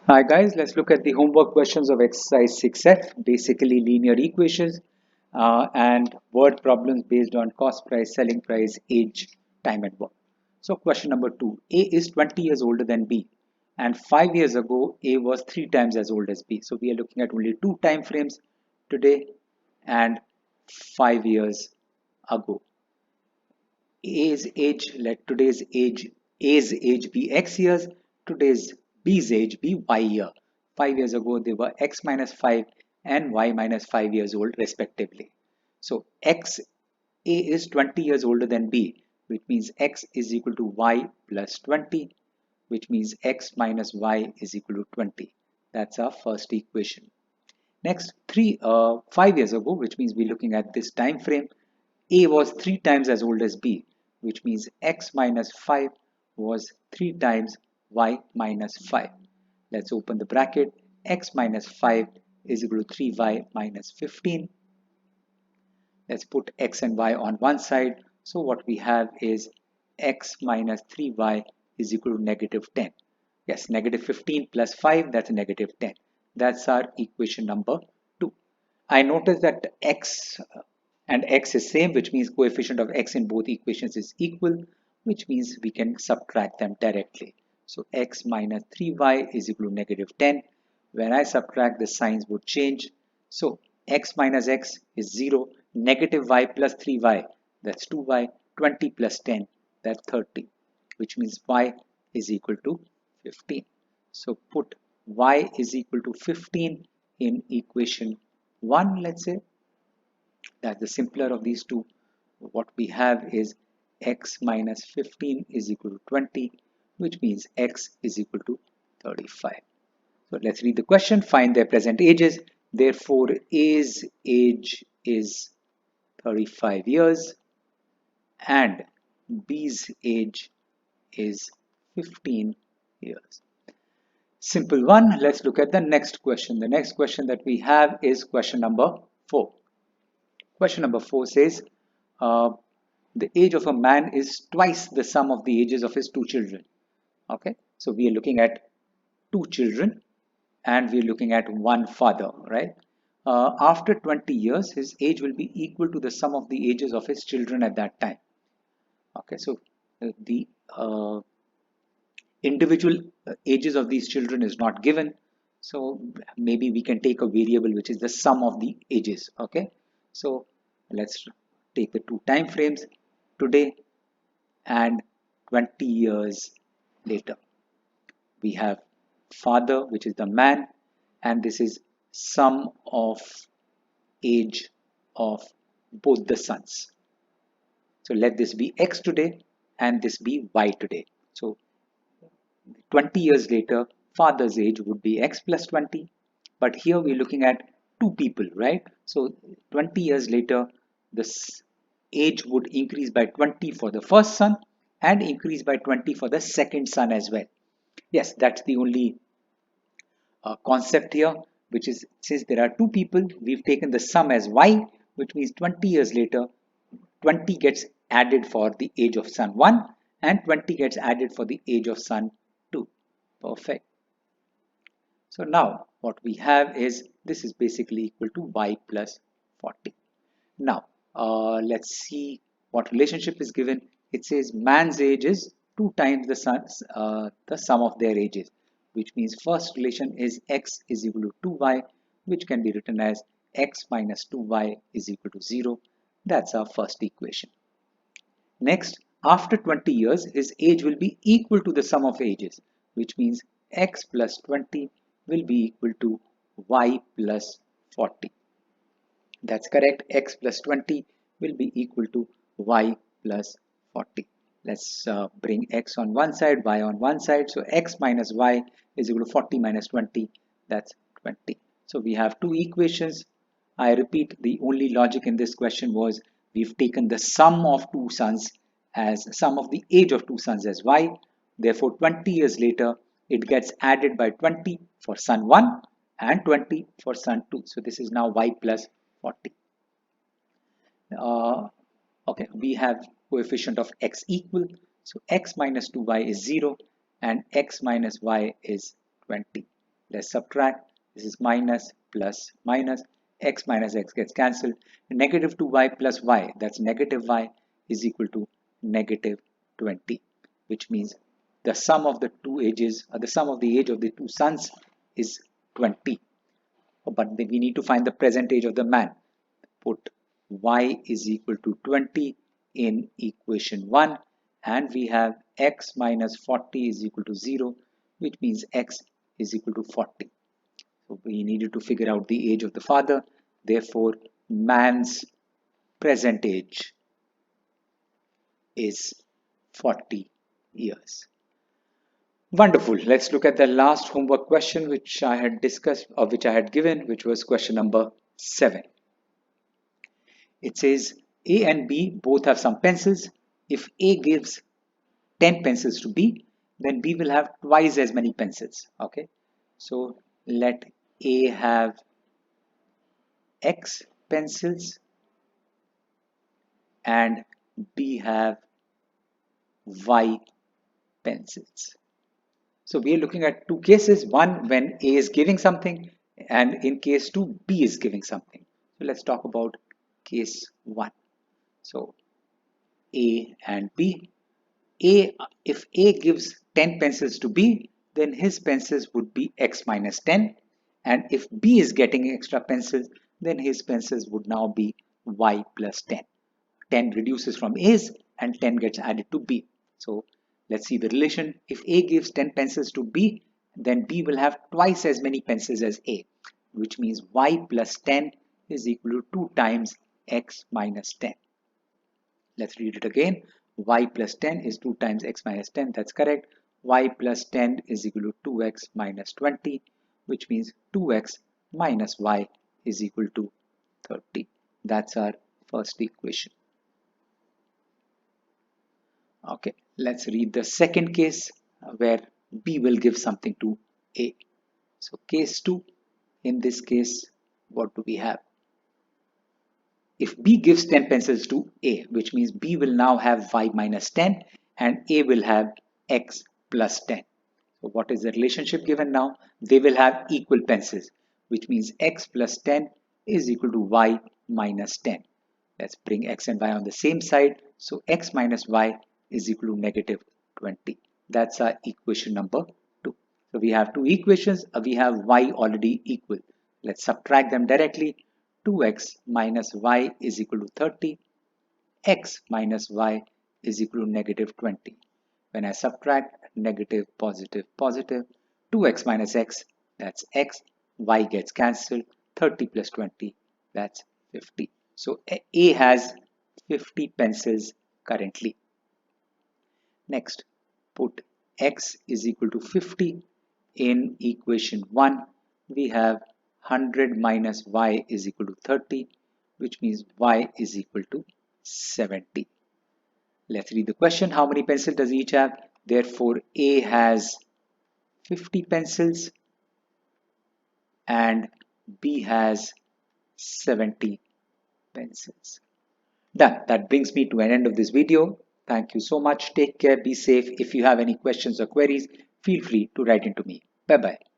Hi guys, let's look at the homework questions of exercise 6F, basically linear equations and word problems based on cost price, selling price, age, time and work. So question number 2, A is 20 years older than B and 5 years ago A was 3 times as old as B. So we are looking at only two time frames today and 5 years ago. A's age, let A's age be X years, today's B's age be Y year. 5 years ago they were X minus 5 and Y minus 5 years old respectively. So A is 20 years older than B, which means X is equal to Y plus 20, which means X minus Y is equal to 20. That's our first equation. Next, 5 years ago, which means we're looking at this time frame, A was 3 times as old as B, which means X minus 5 was 3 times Y minus 5. Let's open the bracket. X minus 5 is equal to 3Y minus 15. Let's put X and Y on one side. So what we have is X minus 3Y is equal to negative 10. Yes, negative 15 plus 5, that's negative 10. That's our equation number 2. I notice that X and X is same, which means coefficient of X in both equations is equal, which means we can subtract them directly. So X minus 3Y is equal to negative 10. When I subtract, the signs would change. So X minus X is 0, negative Y plus 3Y, that's 2Y, 20 plus 10, that's 30, which means Y is equal to 15. So put Y is equal to 15 in equation 1, let's say. That's the simpler of these two. What we have is X minus 15 is equal to 20, which means X is equal to 35. So let's read the question. Find their present ages. Therefore, A's age is 35 years and B's age is 15 years. Simple one. Let's look at the next question. The next question that we have is question number 4. Question number 4 says, the age of a man is twice the sum of the ages of his two children. Okay, so we are looking at two children and we are looking at one father, right? After 20 years, his age will be equal to the sum of the ages of his children at that time. Okay, so the individual ages of these children is not given. So maybe we can take a variable which is the sum of the ages. Okay, so let's take the two time frames today and 20 years later. We have father, which is the man, and this is sum of age of both the sons. So let this be X today and this be Y today. So 20 years later, father's age would be X plus 20. But here we're looking at two people, right? So 20 years later, this age would increase by 20 for the first son and increase by 20 for the second son as well. Yes, that's the only concept here, which is since there are two people, we've taken the sum as Y, which means 20 years later, 20 gets added for the age of son 1 and 20 gets added for the age of son 2. Perfect. So now what we have is this is basically equal to Y plus 40. Now let's see what relationship is given. It says man's age is 2 times the sum of their ages, which means first relation is X is equal to 2Y, which can be written as X minus 2Y is equal to 0. That's our first equation. Next, after 20 years, his age will be equal to the sum of ages, which means X plus 20 will be equal to Y plus 40. That's correct. X plus 20 will be equal to Y plus 40. Let's bring X on one side, Y on one side. So X minus Y is equal to 40 minus 20. That's 20. So we have two equations. I repeat, the only logic in this question was we've taken the sum of two sons as sum of the age of two sons as Y. Therefore, 20 years later, it gets added by 20 for son 1 and 20 for son 2. So this is now Y plus 40. Okay, we have coefficient of X equal. So X minus 2Y is 0 and X minus Y is 20. Let's subtract. This is minus plus minus. X minus x gets cancelled. Negative 2y plus y, that's negative y, is equal to negative 20, which means the sum of the two ages, or the sum of the age of the two sons is 20. But then we need to find the present age of the man. Put y is equal to 20 in equation 1, and we have x minus 40 is equal to 0, which means x is equal to 40. So we needed to figure out the age of the father. Therefore, man's present age is 40 years. Wonderful. Let's look at the last homework question which I had discussed, or which I had given, which was question number 7. It says A and B both have some pencils. If A gives 10 pencils to B, then B will have twice as many pencils. Okay, so let A have X pencils and B have Y pencils. So we are looking at two cases, one when A is giving something, and in case 2 B is giving something. So let's talk about case 1. So A and B. If A gives 10 pencils to B, then his pencils would be X minus 10, and if B is getting extra pencils, then his pencils would now be Y plus 10. 10 reduces from A's and 10 gets added to B. So let's see the relation. If A gives 10 pencils to B, then B will have twice as many pencils as A, which means Y plus 10 is equal to 2 times X minus 10. Let's read it again. Y plus 10 is 2 times x minus 10. That's correct. Y plus 10 is equal to 2x minus 20, which means 2x minus y is equal to 30. That's our first equation. Okay, let's read the second case where B will give something to A. So case 2, in this case, what do we have? If B gives 10 pencils to A, which means B will now have y minus 10 and A will have x plus 10. So what is the relationship given now? They will have equal pencils, which means x plus 10 is equal to y minus 10. Let's bring x and y on the same side. So x minus y is equal to negative 20. That's our equation number 2. So we have two equations. We have y already equal. Let's subtract them directly. 2x minus y is equal to 30. X minus y is equal to negative 20. When I subtract negative, positive, positive, 2x minus x, that's x, y gets cancelled, 30 plus 20, that's 50. So A has 50 pencils currently. Next, put x is equal to 50 in equation 1. We have 100 minus y is equal to 30, which means y is equal to 70. Let's read the question. How many pencils does each have? Therefore, A has 50 pencils and B has 70 pencils. Done. That brings me to an end of this video. Thank you so much. Take care. Be safe. If you have any questions or queries, feel free to write into me. Bye-bye.